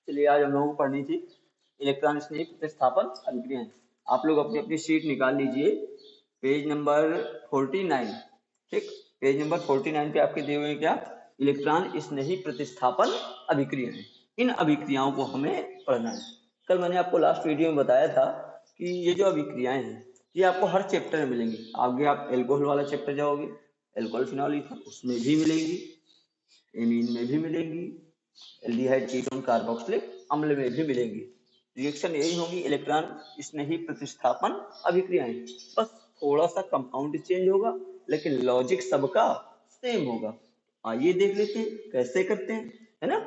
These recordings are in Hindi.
चलिए आज हम लोगों को पढ़नी थी इलेक्ट्रॉन स्नेही प्रतिस्थापन अभिक्रियाएं। आप लोग अपनी अपनी शीट निकाल लीजिए, पेज नंबर 49। ठीक, पेज नंबर 49 पे आपके दिए हुए हैं क्या, इलेक्ट्रॉन स्नेही प्रतिस्थापन अभिक्रियाएं। इन अभिक्रियाओं को हमें पढ़ना है। कल मैंने आपको लास्ट वीडियो में बताया था कि ये जो अभिक्रियाएं हैं ये आपको हर चैप्टर में मिलेंगी। आगे आप एल्कोहल वाला चैप्टर जाओगे, एल्कोहल फिनॉल ईथर, उसमें भी मिलेंगी, एमीन में भी मिलेंगी, एल्डिहाइड कीटोन कार्बोक्सिलिक अम्ल में भी मिलेंगी। रिएक्शन यही होगी, इलेक्ट्रॉन स्नेही प्रतिस्थापन अभिक्रियाएं। बस थोड़ा सा कंपाउंड चेंज होगा लेकिन लॉजिक सबका सेम होगा। आइए देख लेते हैं कैसे करते हैं, है ना।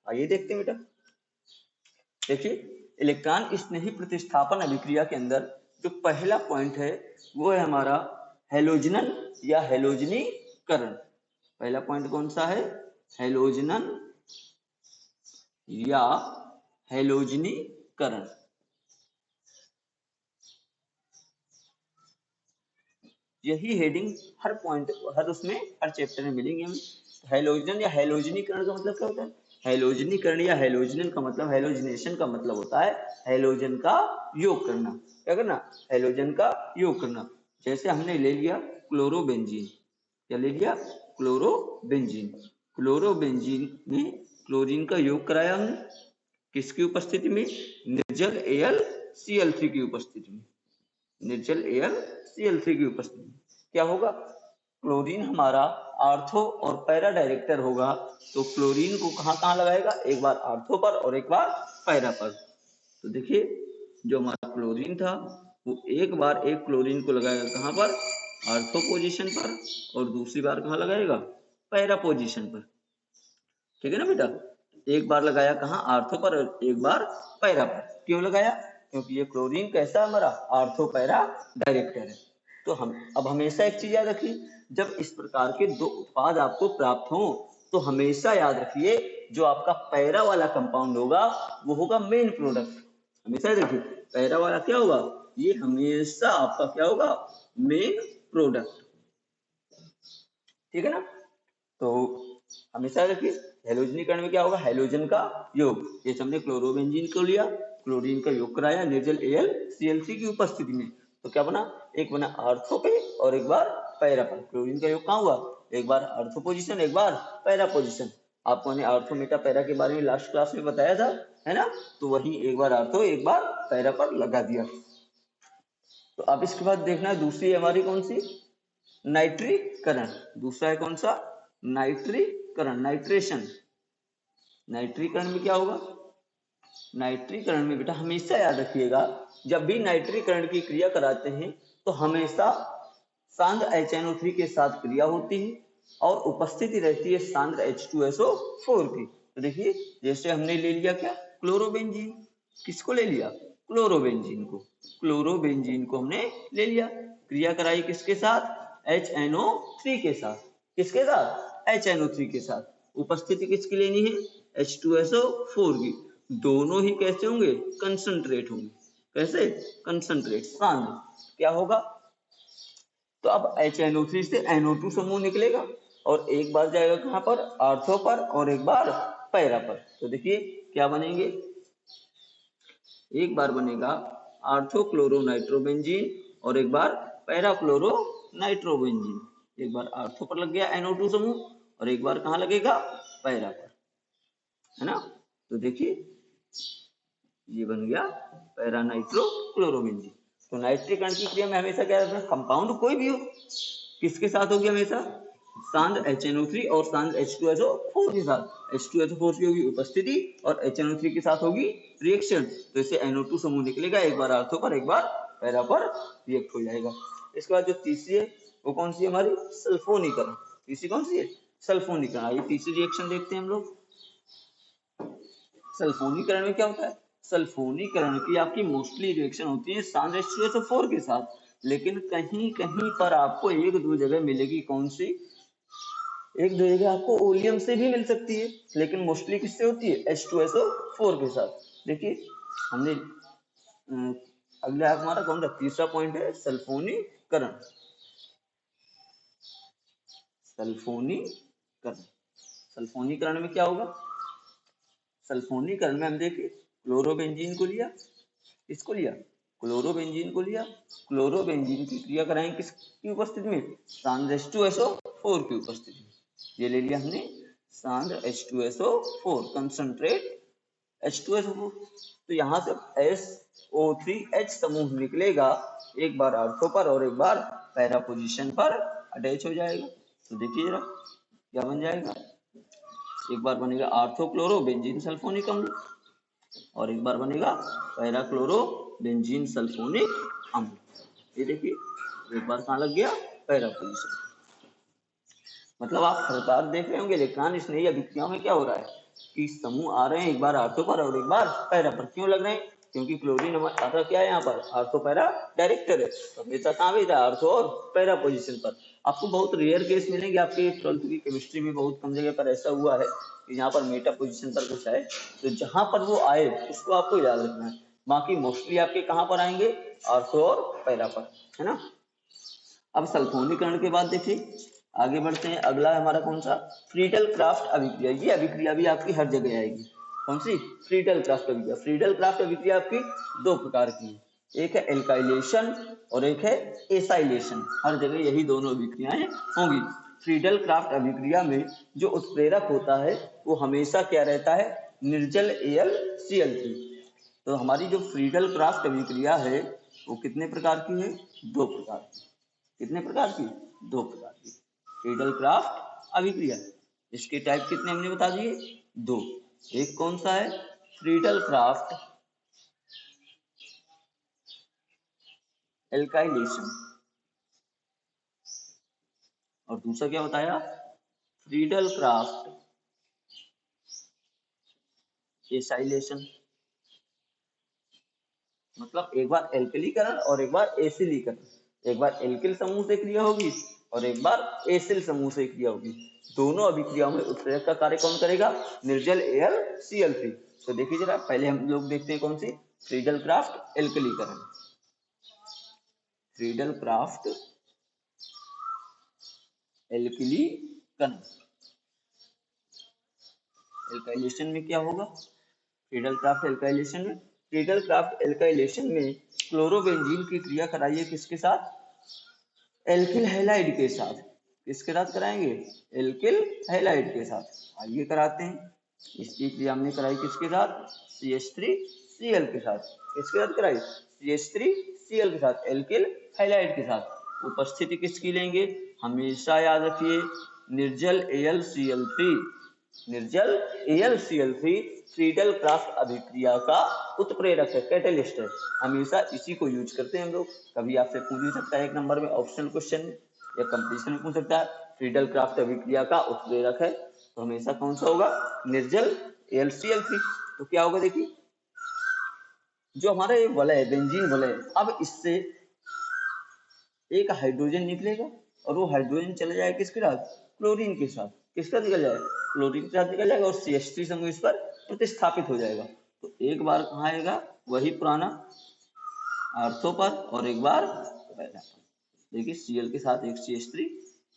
आइए देखते हैं बेटा। देखिए, इलेक्ट्रॉन स्नेही प्रतिस्थापन अभिक्रिया के अंदर जो पहला पॉइंट है वो है हमारा हेलोजनन या हेलोजनीकरण। पहला पॉइंट कौन सा है, हेलोजनन या हेलोजनीकरण। यही हेडिंग हर पॉइंट हर उसमें हर चैप्टर में मिलेंगे हमें। हेलोजन या हेलोजनीकरण का मतलब क्या होता है, हेलोजनीकरण या हेलोजनन का मतलब, हेलोजनेशन का मतलब होता है हेलोजन का योग करना। क्या करना, हेलोजन का योग करना। जैसे हमने ले लिया क्लोरोबेंजीन, क्या ले लिया, क्लोरोबेंजीन। क्लोरोबेंजीन में क्लोरीन का योग कराया हमने, किसकी उपस्थिति में, निर्जल AlCl3 की उपस्थिति में, निर्जल AlCl3 की उपस्थिति में। क्या होगा, क्लोरीन हमारा आर्थो और पैरा डायरेक्टर होगा, तो क्लोरीन को कहाँ कहाँ लगाएगा, एक बार आर्थो पर और एक बार पैरा पर। तो देखिए जो हमारा क्लोरीन था वो एक बार एक क्लोरीन को लगाएगा कहाँ पर, आर्थो पोजीशन पर, और दूसरी बार कहाँ लगाएगा, पैरा पोजीशन पर। ठीक है ना बेटा, एक बार लगाया कहाँ, आर्थो पर, और एक बार पैरा पर। क्यों लगाया, क्योंकि ये क्लोरीन कैसा हमारा आर्थो पैरा डायरेक्टर है। तो हम अब हमेशा एक चीज याद रखिए, जब इस प्रकार के दो उत्पाद आपको प्राप्त हो तो हमेशा याद रखिए जो आपका पैरा वाला कंपाउंड होगा वो होगा मेन प्रोडक्ट। हमेशा याद रखिए पैरा वाला क्या होगा, ये हमेशा आपका क्या होगा, मेन प्रोडक्ट। ठीक है ना। तो हमेशा रखिए हेलोजनीकरण में क्या होगा, हेलोजन का योग। जैसे हमने क्लोरोबेंजीन को लिया, क्लोरीन का योग कराया निर्जल AlCl3 की उपस्थिति में, तो क्या बना, एक बना आर्थो पे और एक बार पैरा पर। क्लोरीन का योग कहाँ हुआ, एक बार आर्थो पोजीशन एक बार पैरा पोजीशन। आपको ने आर्थो मेटा पैरा के बारे में लास्ट क्लास में बताया था, है ना। तो वही एक बार आर्थो एक बार पैरा पर लगा दिया। तो अब इसके बाद देखना है दूसरी हमारी कौन सी, नाइट्रीकरण। दूसरा है कौन सा, नाइट्रीकरण, नाइट्रेशन। नाइट्रीकरण में क्या होगा, नाइट्रीकरण में बेटा हमेशा याद रखिएगा जब भी नाइट्रीकरण की क्रिया कराते हैं तो हमेशा सांद्र HNO3 के साथ क्रिया होती है और उपस्थिति रहती है सांद्र H2SO4 की। तो देखिए जैसे हमने ले लिया क्या, क्लोरोबेंजीन, किसको ले लिया, क्लोरोबेंजीन को। क्लोरोबेंजीन को हमने ले लिया, क्रिया कराई किसके साथ, HNO3 के साथ। किसके साथ, HNO3 के साथ। उपस्थिति किसकी लेनी है, H2SO4 की। दोनों ही कैसे होंगे, कंसंट्रेट होंगे। कैसे, कंसंट्रेट, सांद्र। क्या होगा, तो अब HNO3 से NO2 समूह निकलेगा और एक बार जाएगा कहां पर, आर्थो पर, और एक बार पैरा पर। तो देखिए क्या बनेंगे, एक बार बनेगा आर्थो क्लोरो नाइट्रोबेंजीन और एक बार पैरा क्लोरो नाइट्रोबेंजीन। एक बार आर्थो पर लग गया NO2 समूह और एक बार कहां लगेगा, पैरा पर, है ना। तो देखिए ये बन गया पैरा नाइट्रो क्लोरोबेंजीन। तो नाइट्रीकरण की क्रिया में हमेशा क्या रहता है, कंपाउंड कोई भी हो किसके साथ होगी, हमेशा सांद्र HNO3 और सांद्र H2SO4 के साथ। H2SO4 की होगी उपस्थिति और HNO3 के साथ होगी रिएक्शन। तो इसे NO2 समूह निकलेगा, एक बार आर्थो पर एक बार पैरा पर रिएक्ट हो जाएगा। इसके बाद जो तीसरी है वो कौन सी है हमारी, सल्फोनीकरण। तीसरी कौन सी है, सल्फोनीकरण। आइए तीसरी रिएक्शन देखते हैं हम लोग। सल्फोनीकरण में क्या होता है, सल्फोनीकरण की आपकी मोस्टली रिएक्शन होती है सांद्र H2SO4 के साथ, लेकिन कहीं कहीं पर आपको एक दो जगह मिलेगी, कौन सी, एक दो जगह आपको ओलियम से भी मिल सकती है, लेकिन मोस्टली किससे होती है, H2SO4 के साथ। देखिए हमने अगला हमारा कौन सा, तीसरा पॉइंट है सल्फोनीकरण। सल्फोनीकरण, सल्फोनीकरण में क्या होगा, सल्फोनीकरण में हम देखिए क्लोरोबेंजीन को लिया, इसको लिया क्लोरोबेंजीन को लिया, क्लोरोबेंजीन की क्रिया कराएं किसकी उपस्थिति में, सांद्र H2SO4 की उपस्थिति में। ये ले लिया हमने सांद्र H2SO4 कंसंट्रेट H2SO4। तो यहाँ से SO3H समूह निकलेगा, एक बार आर्थो पर और एक बार पैरा पोजीशन पर अटैच हो जाएगा। तो देखिए जरा क्या बन जाएगा, एक बार बनेगा आर्थोक्लोरो बेंजीन सल्फोनिक अम्ल और एक बार बनेगा पैराक्लोरो बेंजीन सल्फोनिक अम्ल। ये देखिए एक बार कहाँ लग गया, पैरा पोजीशन। मतलब आप हर बार देख रहे होंगे इलेक्ट्रॉन स्नेही अभिक्रियाओं में क्या हो रहा है कि समूह आ रहे हैं एक बार आर्थो पर और एक बार पैरा पर। क्यों लग रहे हैं, क्योंकि क्लोरीन हमारा क्या है यहाँ पर आर्थो पैरा डायरेक्टर है, तो हमेशा कहाँ भी था आर्थो और पैरा पोजीशन पर। आपको बहुत रेयर केस मिलेंगे, आपके 12th की केमिस्ट्री में बहुत कम जगह पर ऐसा हुआ है कि यहाँ पर मेटा पोजीशन पर कुछ आए, तो जहां पर वो आए उसको आपको याद रखना है। बाकी मोस्टली आपके कहाँ पर आएंगे, आर्थो और पैरा पर, है ना। अब सल्फोनीकरण के बाद देखिए आगे बढ़ते हैं, अगला हमारा कौन सा, फ्रीडल क्राफ्ट अभिक्रिया। ये अभिक्रिया भी आपकी हर जगह आएगी, कौन सी, फ्रीडल क्राफ्ट अभिक्रिया। फ्रीडल क्राफ्ट अभिक्रिया आपकी दो प्रकार की है, एक है एल्काइलेशन और एक है एसाइलेशन। हर जगह यही दोनों अभिक्रियाएं होंगी। फ्रीडल क्राफ्ट अभिक्रिया में जो उत्प्रेरक होता है वो हमेशा क्या रहता है, निर्जल AlCl3। तो हमारी जो फ्रीडल क्राफ्ट अभिक्रिया है वो कितने प्रकार की है, दो प्रकार की। कितने प्रकार की, दो प्रकार की फ्रीडल क्राफ्ट अभिक्रिया। इसके टाइप कितने हमने बता दिए, दो। एक कौन सा है, फ्रीडल क्राफ्ट एल्काइलेशन, और दूसरा क्या बताया, फ्रीडल क्राफ्ट एसाइलेशन। मतलब एक बार एल्कलीकरण और एक बार एसिलीकरण, एक बार एल्किल समूह से क्रिया होगी और एक बार एसिल समूह से क्रिया होगी। दोनों अभिक्रियाओं में उत्प्रेरक का कार्य कौन करेगा, निर्जल AlCl3। तो देखिए जरा पहले हम लोग देखते हैं कौन सी, फ्रीडल क्राफ्ट एल्कलीकरण। फ्रीडल क्राफ्ट एल्कलीकरण, एल्काइलेशन में क्या होगा, फ्रीडल क्राफ्ट एल्काइलेशन में, फ्रीडल क्राफ्ट एल्काइलेशन में क्लोरोबेंजीन की क्रिया कराइए किसके साथ, एल्किल हैलाइड के साथ। किसके साथ कराएंगे, एल्किल हैलाइड के साथ। आइए कराते हैं। इसकी क्रिया हमने कराई किसके साथ, CH3Cl के साथ। किसके साथ कराई, CH3Cl के साथ, एल्किल हैलाइड के साथ। उपस्थिति किसकी लेंगे, हमेशा याद रखिए निर्जल AlCl3। निर्जल AlCl3 फ्रीडल क्राफ्ट अभिक्रिया का उत्प्रेरक है, कैटेलिस्ट है। हमेशा इसी को यूज करते हैं हम लोग। कभी आपसे पूछ भी सकता है एक नंबर में ऑप्शनल क्वेश्चन या कंपटीशन में पूछ सकता है, फ्रीडल क्राफ्ट अभिक्रिया का उत्प्रेरक है तो हमेशा कौन सा होगा, निर्जल AlCl3। तो क्या होगा देखिए, जो हमारा ये वलय बेंजीन वलय, अब इससे एक हाइड्रोजन निकलेगा और वो हाइड्रोजन चला जाएगा किसके साथ, क्लोरीन के साथ। किसका निकल जाएगा, क्लोरीन के साथ निकल जाएगा और CH3 समूह इस पर प्रतिस्थापित हो जाएगा। तो एक बार कहाँ आएगा, वही पुराना आर्थो पर और एक बार पैरा पर। देखिए Cl के साथ एक CH3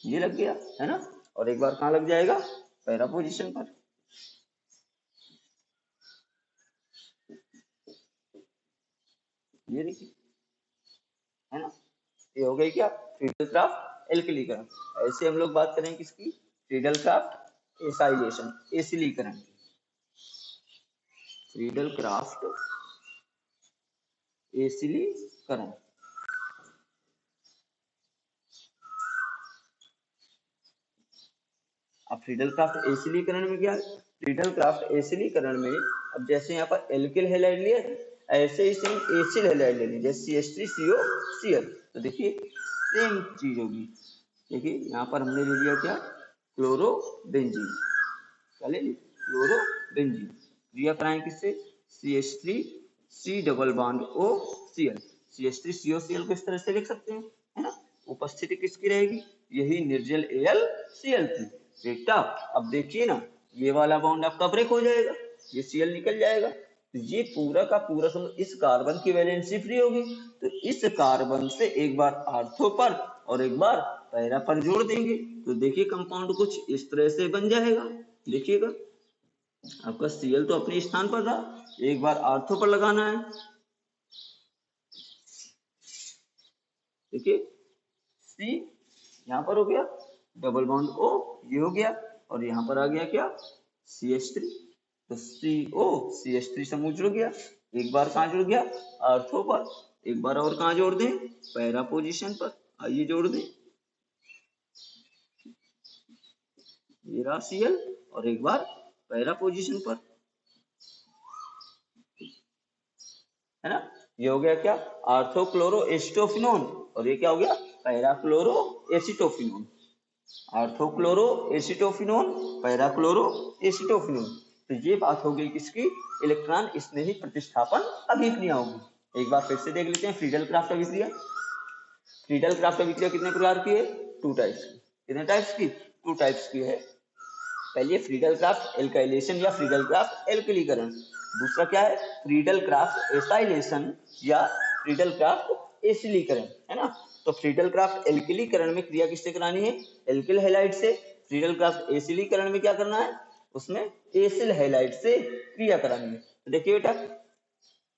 ये लग गया है ना, और एक बार कहाँ लग जाएगा, पैरा पोजीशन पर। ये देखिए है ना, ये हो गई क्या, फ्रीडल क्राफ्ट एल्कलीकरण। ऐसे हम लोग बात करें किसकी, फ्रीडल क्राफ्ट एसाइलेशन, एसिलीकरण की। फ्रीडल क्राफ्ट एसिलीकरण, अब फ्रीडल क्राफ्ट एसिलीकरण में क्या है, फ्रीडल क्राफ्ट एसिलीकरण में अब जैसे यहाँ पर एल्किल हैलाइड लिया ऐसे ही सेम एसिल हैलाइड लेनी, जैसे CH3COCl। तो देखिए सेम चीज होगी। देखिए यहाँ पर हमने ले लिया क्या, क्लोरोबेंजीन, क्या ले ली, क्लोरोबेंजीन। क्रिया कराएं किससे, CH3C double bond OCl, CH3COCl को इस तरह से लिख सकते हैं, है ना। उपस्थिति किसकी रहेगी, यही निर्जल AlCl3। बेटा अब देखिए ना, ये वाला बॉन्ड आपका ब्रेक हो जाएगा, ये Cl निकल जाएगा, तो ये पूरा का पूरा समझ इस कार्बन की वैलेंसी फ्री होगी। तो इस कार्बन से एक बार आर्थो पर और एक बार पैरा पर जोड़ देंगे, तो देखिए कंपाउंड कुछ इस तरह से बन जाएगा। देखिएगा आपका Cl तो अपने स्थान पर था, एक बार आर्थो पर लगाना है। देखिए C यहाँ पर हो गया, डबल बॉन्ड O ये हो गया, और यहाँ पर आ गया क्या, CH3। तो CO CH3 समूह जुड़ गया, एक बार कहाँ जुड़ गया, आर्थो पर, एक बार और कहाँ जोड़ दें, पैरा पोजीशन पर। आइए जोड़ दें, ये रहा Cl, और एक बार पैरा पोजीशन पर, है ना। ये हो गया क्या, आर्थोक्लोरो एसिटोफिनोन, और ये क्या हो गया, parachloro acetophenone. Orthochloro acetophenone, parachloro acetophenone. तो ये बात हो गई किसकी, इलेक्ट्रॉन स्नेही प्रतिस्थापन अभिक्रियाओं की। एक बार फिर से देख लेते हैं फ्रीडल क्राफ्ट अभिक्रिया। फ्रीडल क्राफ्ट अभिक्रिया कितने प्रकार की है, 2 टाइप्स की। कितने टाइप्स की, 2 टाइप्स की है। पहले फ्रीडल क्राफ्ट एल्काइलेशन या फ्रीडल क्राफ्ट एल्कलीकरण, दूसरा क्या है, फ्रीडल क्राफ्ट एसाइलेशन या फ्रीडल क्राफ्ट एसिलीकरण, है ना। तो फ्रीडल क्राफ्ट एल्कलीकरण में क्रिया किससे करानी है, एल्किल हैलाइड से। फ्रीडल क्राफ्ट एसिलीकरण में क्या करना है, उसमें एसिल हैलाइड से क्रिया करानी है। तो देखिए बेटा,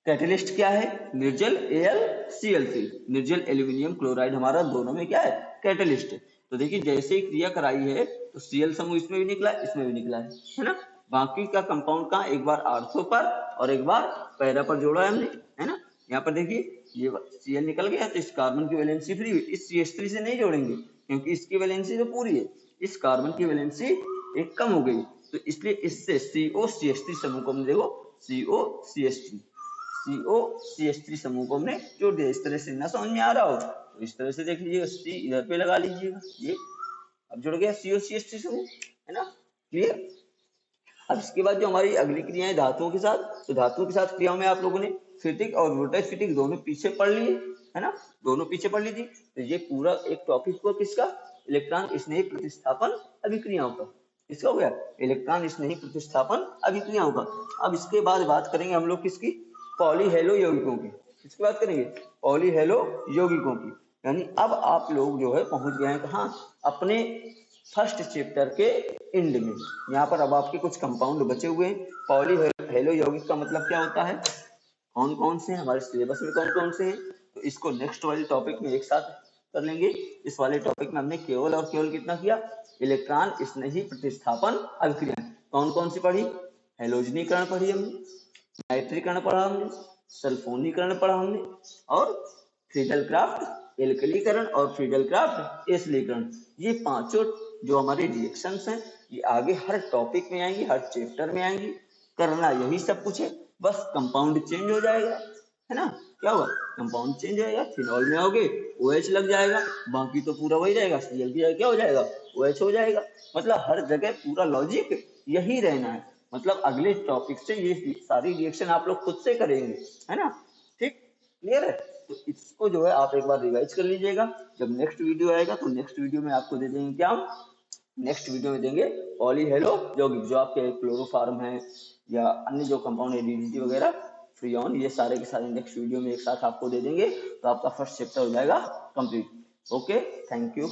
कैटलिस्ट क्या है, निर्जल AlCl3, निर्जल एल्यूमिनियम क्लोराइड हमारा दोनों में क्या है, कैटलिस्ट है। तो देखिए जैसे ही क्रिया कराई है तो Cl समूह इसमें भी निकला, इसमें भी निकला है ना। बाकी का कंपाउंड का एक बार आर्थो पर और एक बार पैरा पर जोड़ा है हमने, है ना। यहाँ पर देखिए ये Cl निकल गया, तो इस कार्बन की वैलेंसी फ्री हुई, इस CH3 से नहीं जोड़ेंगे क्योंकि इसकी वैलेंसी तो पूरी है, इस कार्बन की वैलेंसी एक कम हो गई, तो इसलिए इससे COCH3 समूह को हम देखो COCH3 समूह को हमने जोड़ दिया। इस तरह से ना समझ में आ रहा हो तो इस तरह से देख लीजिएगा, C इधर पे लगा लीजिएगा, ये अब जुड़ गया COCH3 समूह, है ना, क्लियर। अब इसके बाद जो हमारी अगली क्रियाएं धातुओं के साथ, तो धातुओं के साथ क्रियाओं में आप लोगों ने फिटिक और रोटेफिटिक दोनों पीछे पढ़ लिए, है ना, दोनों पीछे पढ़ ली थी। तो ये पूरा एक टॉपिक हुआ किसका, इलेक्ट्रॉन स्नेही प्रतिस्थापन अभिक्रियाओं का। इसका हो गया इलेक्ट्रॉन स्नेही प्रतिस्थापन अभिक्रियाओं का। अब इसके बाद बात करेंगे हम लोग किसकी, पॉलीहेलो यौगिकों की। किसकी बात करेंगे, पॉलीहेलो यौगिकों की। यानी अब आप लोग जो है पहुंच गए हैं कहाँ, अपने फर्स्ट चैप्टर के एंड में। यहाँ पर अब आपके कुछ कंपाउंड बचे हुए हैं। पॉलीहेलो यौगिक का मतलब क्या होता है, कौन कौन से हैं हमारे सिलेबस में, कौन कौन से हैं, तो इसको नेक्स्ट वाले टॉपिक में एक साथ कर लेंगे। इस वाले टॉपिक में हमने केवल और केवल कितना किया, इलेक्ट्रॉन स्नेही प्रतिस्थापन अभिक्रिया कौन कौन सी पढ़ी, हेलोजनीकरण पढ़ी हमने, नाइट्रीकरण पढ़ा हमने, सल्फोनीकरण पढ़ा हमने, और फ्रीडल क्राफ्ट एल्कलीकरण और फ्रीडल क्राफ्ट एसिलीकरण। ये पांचों जो हमारे रिएक्शंस हैं ये आगे हर टॉपिक में आएंगी, हर चैप्टर में आएंगी। करना यही सब कुछ है, बस कंपाउंड चेंज हो जाएगा, है ना। क्या होगा, कंपाउंड चेंज हो जाएगा, फिनॉल में आओगे OH लग जाएगा, बाकी तो पूरा वही रहेगा, Cl की क्या हो जाएगा, OH हो जाएगा। मतलब हर जगह पूरा लॉजिक यही रहना है। मतलब अगले टॉपिक से ये सारी रिएक्शन आप लोग खुद से करेंगे, है ना, ठीक, क्लियर है। तो इसको जो है आप एक बार रिवाइज कर लीजिएगा। जब नेक्स्ट वीडियो आएगा तो नेक्स्ट वीडियो में आपको दे देंगे क्या, नेक्स्ट वीडियो में देंगे पॉलीहेलो यौगिक, जो आपके क्लोरोफार्म है या अन्य जो कंपाउंड है DDT वगैरह, फ्रीऑन, ये सारे के सारे नेक्स्ट वीडियो में एक साथ आपको दे देंगे। तो आपका फर्स्ट चैप्टर हो जाएगा कंप्लीट। Okay, thank you.